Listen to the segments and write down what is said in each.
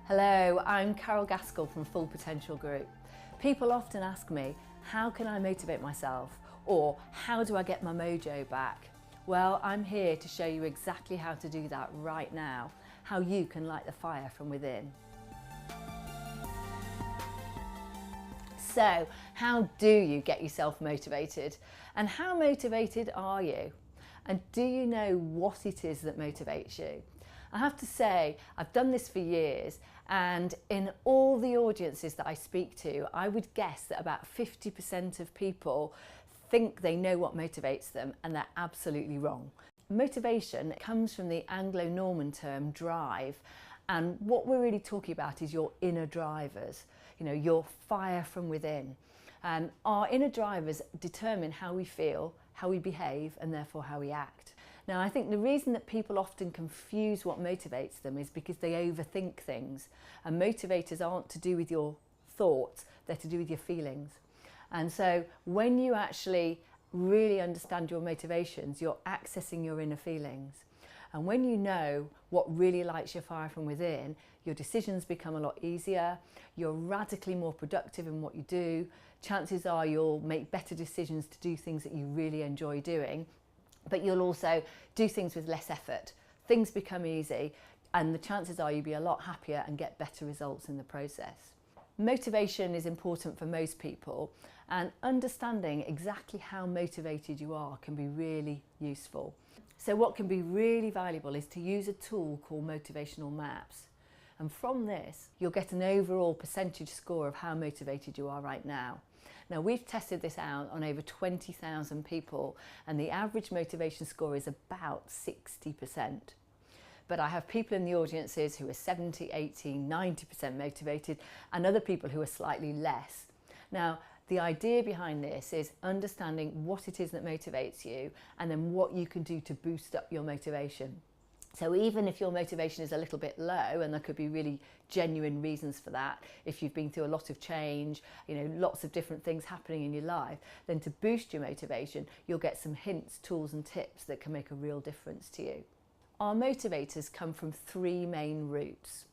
Hello, I'm Carole Gaskell from Full Potential Group. People often ask me, how can I motivate myself? Or how do I get my mojo back? Well, I'm here to show you exactly how to do that right now, how you can light the fire from within. So, how do you get yourself motivated? And how motivated are you? And do you know what it is that motivates you? I have to say, I've done this for years, and in all the audiences that I speak to, I would guess that about 50% of people think they know what motivates them, and they're absolutely wrong. Motivation comes from the Anglo-Norman term drive, and what we're really talking about is your inner drivers, your fire from within. Our inner drivers determine how we feel, how we behave, and therefore how we act. Now, I think the reason that people often confuse what motivates them is because they overthink things. And motivators aren't to do with your thoughts, they're to do with your feelings. And so when you actually really understand your motivations, you're accessing your inner feelings. And when you know what really lights your fire from within, your decisions become a lot easier, you're radically more productive in what you do, chances are you'll make better decisions to do things that you really enjoy doing, but you'll also do things with less effort. Things become easy, and the chances are you'll be a lot happier and get better results in the process. Motivation is important for most people, and understanding exactly how motivated you are can be really useful. So what can be really valuable is to use a tool called motivational maps. And from this, you'll get an overall percentage score of how motivated you are right now. Now, we've tested this out on over 20,000 people, and the average motivation score is about 60%. But I have people in the audiences who are 70, 80, 90% motivated, and other people who are slightly less. Now, the idea behind this is understanding what it is that motivates you, and then what you can do to boost up your motivation. So even if your motivation is a little bit low, and there could be really genuine reasons for that, if you've been through a lot of change, lots of different things happening in your life, then to boost your motivation, you'll get some hints, tools and tips that can make a real difference to you. Our motivators come from three main roots.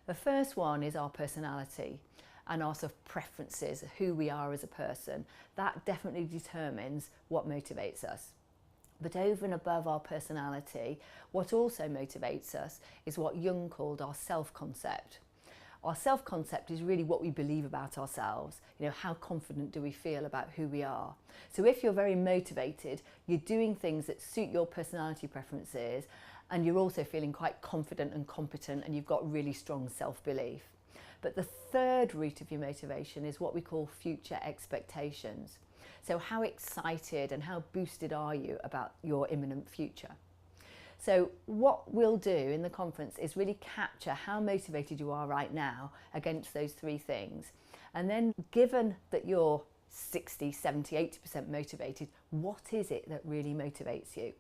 The first one is our personality and our sort of preferences, who we are as a person. That definitely determines what motivates us. But over and above our personality, what also motivates us is what Jung called our self-concept. Our self-concept is really what we believe about ourselves. How confident do we feel about who we are? So if you're very motivated, you're doing things that suit your personality preferences, and you're also feeling quite confident and competent, and you've got really strong self-belief. But the third root of your motivation is what we call future expectations. So how excited and how boosted are you about your imminent future? So what we'll do in the conference is really capture how motivated you are right now against those three things. And then given that you're 60, 70, 80% motivated, what is it that really motivates you?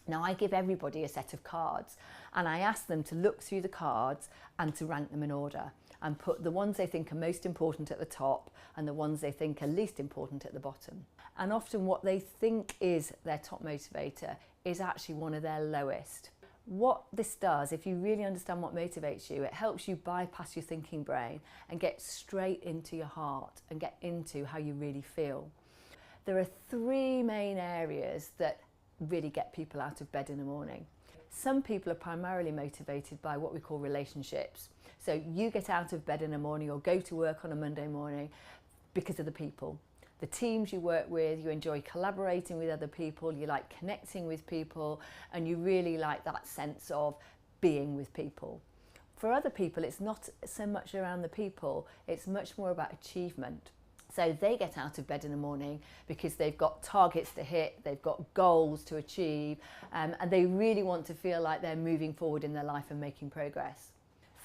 Now, I give everybody a set of cards, and I ask them to look through the cards and to rank them in order and put the ones they think are most important at the top and the ones they think are least important at the bottom. And often what they think is their top motivator is actually one of their lowest. What this does, if you really understand what motivates you, it helps you bypass your thinking brain and get straight into your heart and get into how you really feel. There are three main areas that really get people out of bed in the morning. Some people are primarily motivated by what we call relationships. So you get out of bed in the morning or go to work on a Monday morning because of the people. The teams you work with, you enjoy collaborating with other people, you like connecting with people, and you really like that sense of being with people. For other people, it's not so much around the people, it's much more about achievement. So they get out of bed in the morning because they've got targets to hit, they've got goals to achieve, and they really want to feel like they're moving forward in their life and making progress.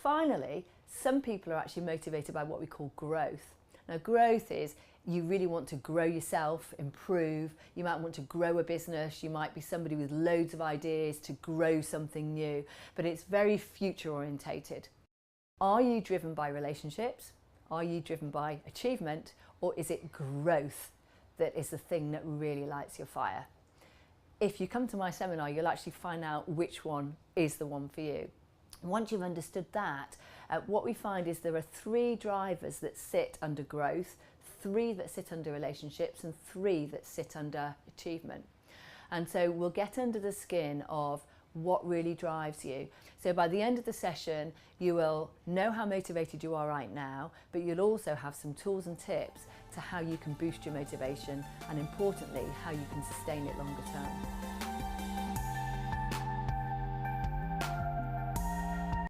Finally, some people are actually motivated by what we call growth. Now, growth is you really want to grow yourself, improve, you might want to grow a business, you might be somebody with loads of ideas to grow something new, but it's very future orientated. Are you driven by relationships? Are you driven by achievement? Or is it growth that is the thing that really lights your fire? If you come to my seminar, you'll actually find out which one is the one for you. Once you've understood that, what we find is there are 3 drivers that sit under growth, 3 that sit under relationships, and 3 that sit under achievement. And so we'll get under the skin of what really drives you. So by the end of the session, you will know how motivated you are right now, but you'll also have some tools and tips to how you can boost your motivation, and importantly, how you can sustain it longer term.